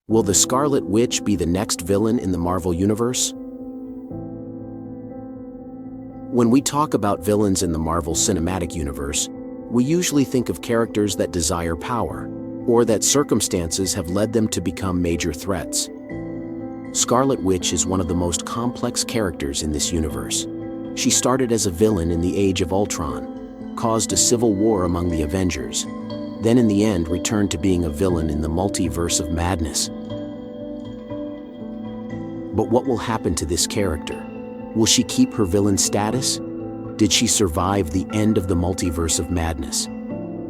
Will the Scarlet Witch be the next villain in the Marvel Universe? When we talk about villains in the Marvel Cinematic Universe, we usually think of characters that desire power, or that circumstances have led them to become major threats. Scarlet Witch is one of the most complex characters in this universe. She started as a villain in the Age of Ultron, caused a civil war among the Avengers, then in the end returned to being a villain in the Multiverse of Madness. But what will happen to this character? Will she keep her villain status? Did she survive the end of the Multiverse of Madness?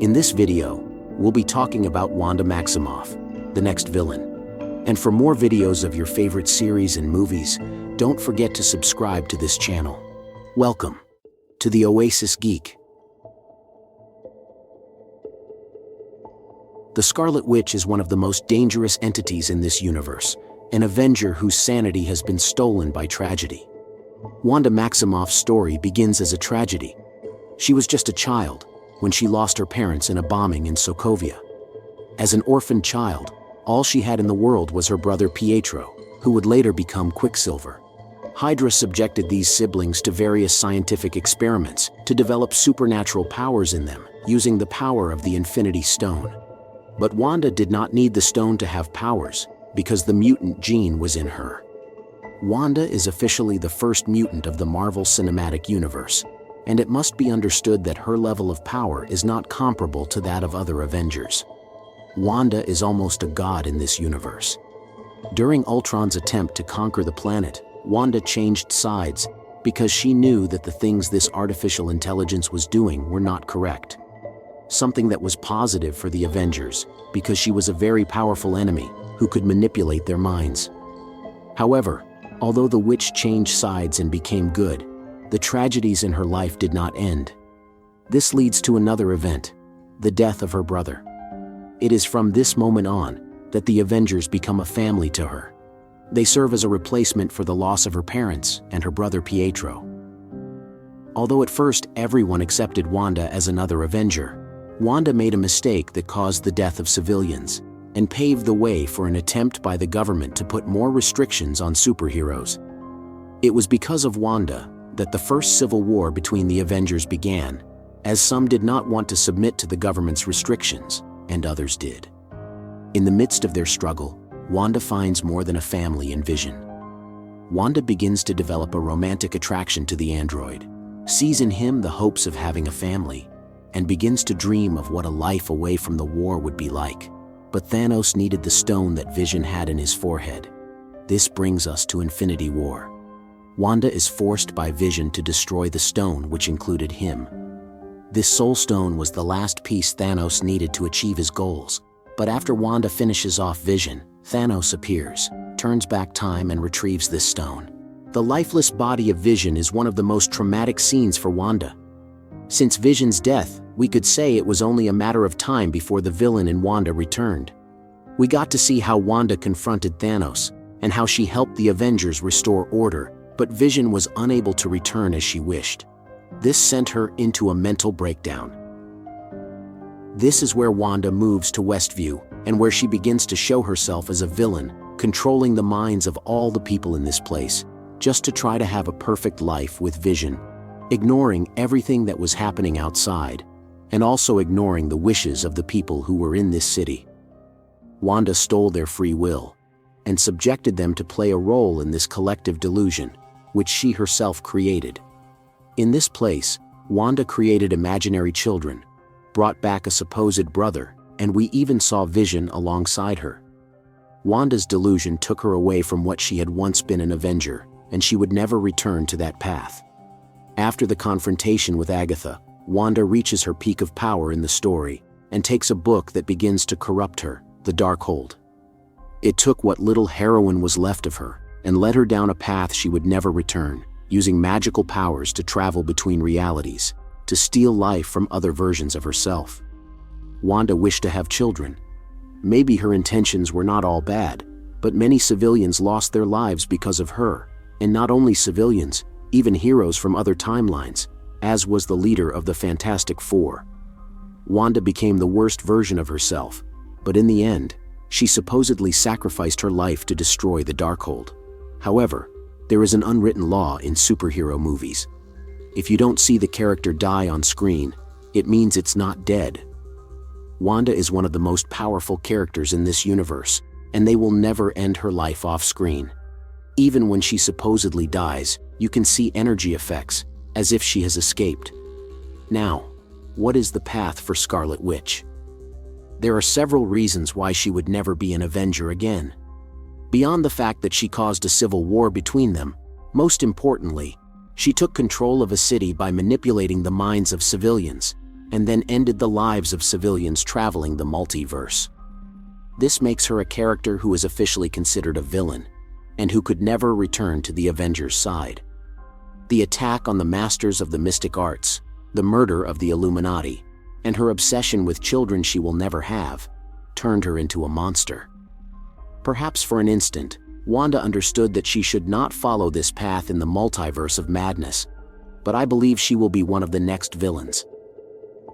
In this video, we'll be talking about Wanda Maximoff, the next villain. And for more videos of your favorite series and movies, don't forget to subscribe to this channel. Welcome to the Oasis Geek. The Scarlet Witch is one of the most dangerous entities in this universe, an Avenger whose sanity has been stolen by tragedy. Wanda Maximoff's story begins as a tragedy. She was just a child when she lost her parents in a bombing in Sokovia. As an orphaned child, all she had in the world was her brother Pietro, who would later become Quicksilver. Hydra subjected these siblings to various scientific experiments to develop supernatural powers in them, using the power of the Infinity Stone. But Wanda did not need the stone to have powers, because the mutant gene was in her. Wanda is officially the first mutant of the Marvel Cinematic Universe, and it must be understood that her level of power is not comparable to that of other Avengers. Wanda is almost a god in this universe. During Ultron's attempt to conquer the planet, Wanda changed sides because she knew that the things this artificial intelligence was doing were not correct. Something that was positive for the Avengers, because she was a very powerful enemy who could manipulate their minds. However, although the witch changed sides and became good, the tragedies in her life did not end. This leads to another event, the death of her brother. It is from this moment on that the Avengers become a family to her. They serve as a replacement for the loss of her parents and her brother Pietro. Although at first everyone accepted Wanda as another Avenger, Wanda made a mistake that caused the death of civilians and paved the way for an attempt by the government to put more restrictions on superheroes. It was because of Wanda that the first civil war between the Avengers began, as some did not want to submit to the government's restrictions, and others did. In the midst of their struggle, Wanda finds more than a family in Vision. Wanda begins to develop a romantic attraction to the android, sees in him the hopes of having a family, and begins to dream of what a life away from the war would be like. But Thanos needed the stone that Vision had in his forehead. This brings us to Infinity War. Wanda is forced by Vision to destroy the stone, which included him. This Soul Stone was the last piece Thanos needed to achieve his goals. But after Wanda finishes off Vision, Thanos appears, turns back time and retrieves this stone. The lifeless body of Vision is one of the most traumatic scenes for Wanda. Since Vision's death, we could say it was only a matter of time before the villain in Wanda returned. We got to see how Wanda confronted Thanos, and how she helped the Avengers restore order, but Vision was unable to return as she wished. This sent her into a mental breakdown. This is where Wanda moves to Westview, and where she begins to show herself as a villain, controlling the minds of all the people in this place, just to try to have a perfect life with Vision, ignoring everything that was happening outside, and also ignoring the wishes of the people who were in this city. Wanda stole their free will, and subjected them to play a role in this collective delusion, which she herself created. In this place, Wanda created imaginary children, brought back a supposed brother, and we even saw Vision alongside her. Wanda's delusion took her away from what she had once been, an Avenger, and she would never return to that path. After the confrontation with Agatha, Wanda reaches her peak of power in the story, and takes a book that begins to corrupt her, the Darkhold. It took what little heroine was left of her, and led her down a path she would never return, using magical powers to travel between realities, to steal life from other versions of herself. Wanda wished to have children. Maybe her intentions were not all bad, but many civilians lost their lives because of her, and not only civilians, even heroes from other timelines, as was the leader of the Fantastic Four. Wanda became the worst version of herself, but in the end, She supposedly sacrificed her life to destroy the Darkhold. However, there is an unwritten law in superhero movies. If you don't see the character die on screen, it means it's not dead. Wanda is one of the most powerful characters in this universe, and they will never end her life off screen. Even when she supposedly dies, you can see energy effects, as if she has escaped. Now, what is the path for Scarlet Witch? There are several reasons why she would never be an Avenger again. Beyond the fact that she caused a civil war between them, most importantly, she took control of a city by manipulating the minds of civilians, and then ended the lives of civilians traveling the multiverse. This makes her a character who is officially considered a villain, and who could never return to the Avengers' side. The attack on the Masters of the Mystic Arts, the murder of the Illuminati, and her obsession with children she will never have, turned her into a monster. Perhaps for an instant, Wanda understood that she should not follow this path in the multiverse of madness, but I believe she will be one of the next villains.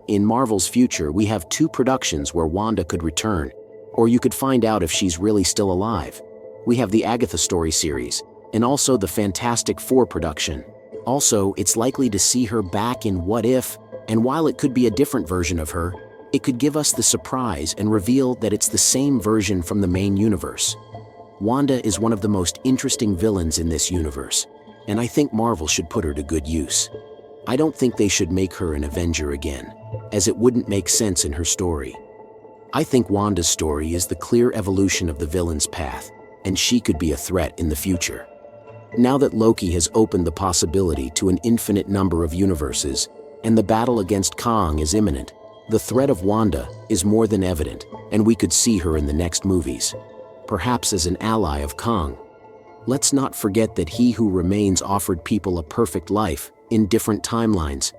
In Marvel's future, we have 2 productions where Wanda could return, or you could find out if she's really still alive. We have the Agatha story series, and also the Fantastic Four production. Also, it's likely to see her back in What If, and while it could be a different version of her, it could give us the surprise and reveal that it's the same version from the main universe. Wanda is one of the most interesting villains in this universe, and I think Marvel should put her to good use. I don't think they should make her an Avenger again, as it wouldn't make sense in her story. I think Wanda's story is the clear evolution of the villain's path, and she could be a threat in the future. Now that Loki has opened the possibility to an infinite number of universes, and the battle against Kang is imminent, the threat of Wanda is more than evident, and we could see her in the next movies, perhaps as an ally of Kang. Let's not forget that He Who Remains offered people a perfect life in different timelines.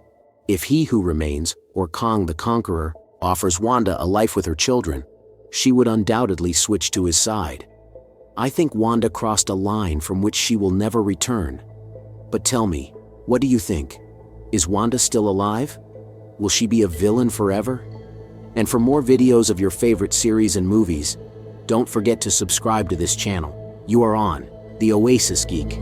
If He Who Remains, or Kang the Conqueror, offers Wanda a life with her children, she would undoubtedly switch to his side. I think Wanda crossed a line from which she will never return. But tell me, what do you think? Is Wanda still alive? Will she be a villain forever? And for more videos of your favorite series and movies, don't forget to subscribe to this channel. You are on The Oasis Geek.